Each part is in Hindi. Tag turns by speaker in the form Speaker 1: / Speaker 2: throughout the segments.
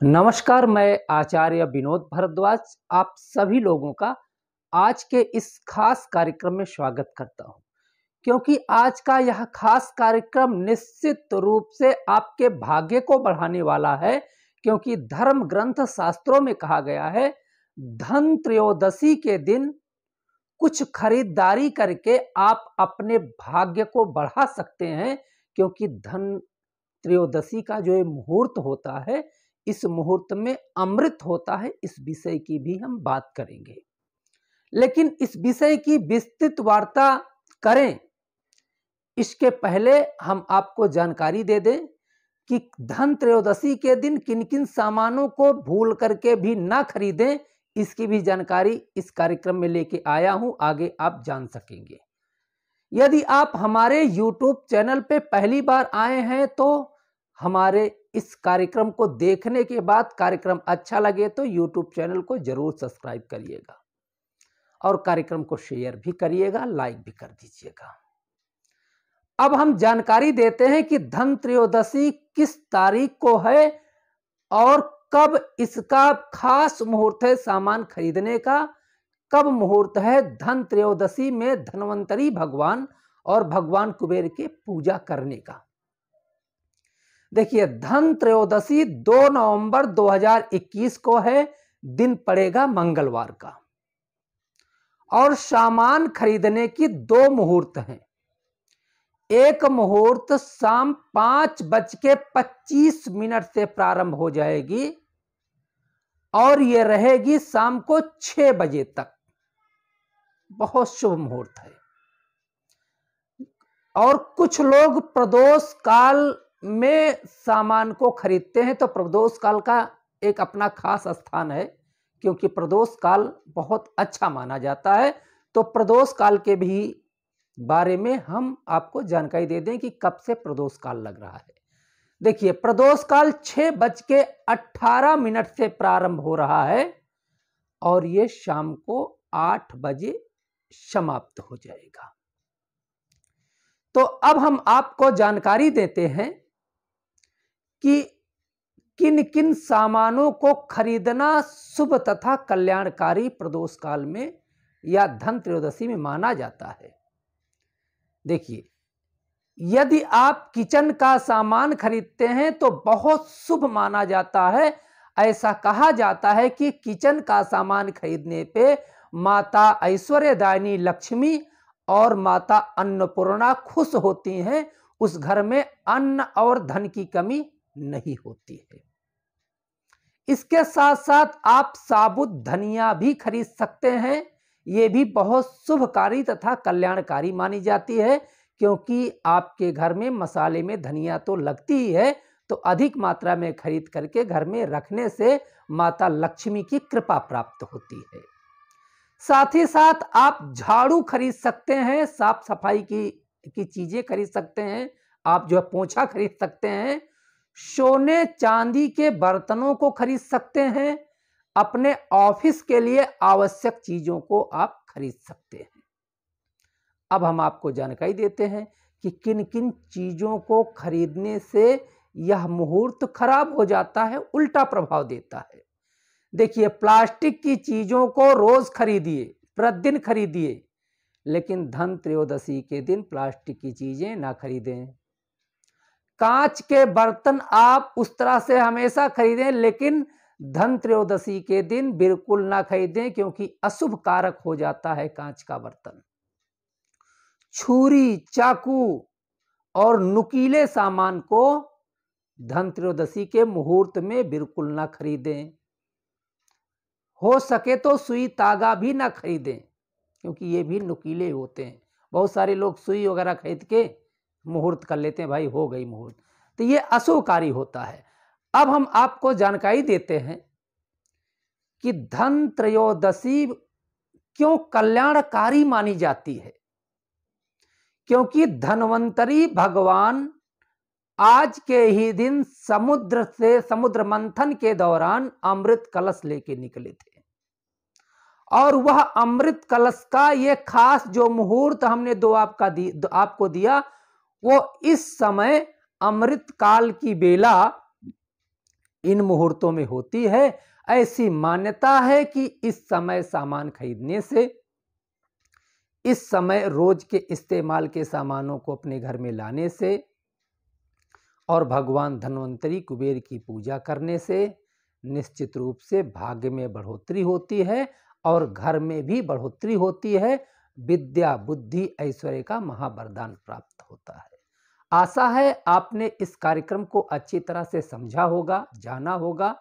Speaker 1: नमस्कार, मैं आचार्य विनोद भारद्वाज आप सभी लोगों का आज के इस खास कार्यक्रम में स्वागत करता हूं, क्योंकि आज का यह खास कार्यक्रम निश्चित रूप से आपके भाग्य को बढ़ाने वाला है। क्योंकि धर्म ग्रंथ शास्त्रों में कहा गया है, धन त्रयोदशी के दिन कुछ खरीदारी करके आप अपने भाग्य को बढ़ा सकते हैं। क्योंकि धन त्रयोदशी का जो ये मुहूर्त होता है, इस मुहूर्त में अमृत होता है। इस विषय की भी हम बात करेंगे, लेकिन इस विषय की विस्तृत वार्ता करें इसके पहले हम आपको जानकारी दे दें कि धन त्रयोदशी के दिन किन किन सामानों को भूल करके भी ना खरीदें। इसकी भी जानकारी इस कार्यक्रम में लेके आया हूं, आगे आप जान सकेंगे। यदि आप हमारे YouTube चैनल पे पहली बार आए हैं तो हमारे इस कार्यक्रम को देखने के बाद कार्यक्रम अच्छा लगे तो YouTube चैनल को जरूर सब्सक्राइब करिएगा और कार्यक्रम को शेयर भी करिएगा, लाइक भी कर दीजिएगा। अब हम जानकारी देते हैं कि धन त्रयोदशी किस तारीख को है और कब इसका खास मुहूर्त है सामान खरीदने का। कब मुहूर्त है धन त्रयोदशी में धन्वंतरी भगवान और भगवान कुबेर की पूजा करने का। देखिए, धन त्रयोदशी 2 नवंबर 2021 को है, दिन पड़ेगा मंगलवार का और सामान खरीदने की 2 मुहूर्त हैं। एक मुहूर्त शाम 5:25 से प्रारंभ हो जाएगी और यह रहेगी शाम को 6 बजे तक। बहुत शुभ मुहूर्त है। और कुछ लोग प्रदोष काल में सामान को खरीदते हैं, तो प्रदोष काल का एक अपना खास स्थान है, क्योंकि प्रदोष काल बहुत अच्छा माना जाता है। तो प्रदोष काल के भी बारे में हम आपको जानकारी दे दें कि कब से प्रदोष काल लग रहा है। देखिए, प्रदोष काल 6:18 से प्रारंभ हो रहा है और ये शाम को 8 बजे समाप्त हो जाएगा। तो अब हम आपको जानकारी देते हैं कि किन किन सामानों को खरीदना शुभ तथा कल्याणकारी प्रदोष काल में या धन त्रयोदशी में माना जाता है। देखिए, यदि आप किचन का सामान खरीदते हैं तो बहुत शुभ माना जाता है। ऐसा कहा जाता है कि किचन का सामान खरीदने पे माता ऐश्वर्यदायिनी लक्ष्मी और माता अन्नपूर्णा खुश होती हैं। उस घर में अन्न और धन की कमी नहीं होती है। इसके साथ साथ आप साबुत धनिया भी खरीद सकते हैं। ये भी बहुत शुभकारी तथा कल्याणकारी मानी जाती है, क्योंकि आपके घर में मसाले में धनिया तो लगती ही है, तो अधिक मात्रा में खरीद करके घर में रखने से माता लक्ष्मी की कृपा प्राप्त होती है। साथ ही साथ आप झाड़ू खरीद सकते हैं, साफ सफाई की चीजें खरीद सकते हैं, आप जो है पोंछा खरीद सकते हैं, सोने चांदी के बर्तनों को खरीद सकते हैं, अपने ऑफिस के लिए आवश्यक चीजों को आप खरीद सकते हैं। अब हम आपको जानकारी देते हैं कि किन किन चीजों को खरीदने से यह मुहूर्त खराब हो जाता है, उल्टा प्रभाव देता है। देखिए, प्लास्टिक की चीजों को रोज खरीदिए, प्रतिदिन खरीदिए, लेकिन धन त्रयोदशी के दिन प्लास्टिक की चीजें ना खरीदें। कांच के बर्तन आप उस तरह से हमेशा खरीदें, लेकिन धन त्रयोदशी के दिन बिल्कुल ना खरीदें, क्योंकि अशुभ कारक हो जाता है कांच का बर्तन। छुरी, चाकू और नुकीले सामान को धन त्रयोदशी के मुहूर्त में बिल्कुल ना खरीदें। हो सके तो सुई तागा भी ना खरीदें, क्योंकि ये भी नुकीले होते हैं। बहुत सारे लोग सुई वगैरह खरीद के मुहूर्त कर लेते हैं, भाई हो गई मुहूर्त, तो ये अशुभकारी होता है। अब हम आपको जानकारी देते हैं कि धन त्रयोदशी क्यों कल्याणकारी मानी जाती है। क्योंकि धन्वंतरी भगवान आज के ही दिन समुद्र मंथन के दौरान अमृत कलश लेके निकले थे, और वह अमृत कलश का ये खास जो मुहूर्त हमने आपको दिया, वो इस समय अमृत काल की बेला इन मुहूर्तों में होती है। ऐसी मान्यता है कि इस समय सामान खरीदने से, इस समय रोज के इस्तेमाल के सामानों को अपने घर में लाने से और भगवान धन्वंतरी कुबेर की पूजा करने से निश्चित रूप से भाग्य में बढ़ोतरी होती है और घर में भी बढ़ोतरी होती है। विद्या, बुद्धि, ऐश्वर्य का महावरदान प्राप्त होता है। आशा है आपने इस कार्यक्रम को अच्छी तरह से समझा होगा, जाना होगा।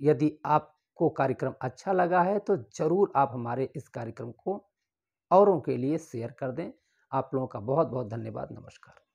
Speaker 1: यदि आपको कार्यक्रम अच्छा लगा है तो जरूर आप हमारे इस कार्यक्रम को औरों के लिए शेयर कर दें। आप लोगों का बहुत बहुत धन्यवाद। नमस्कार।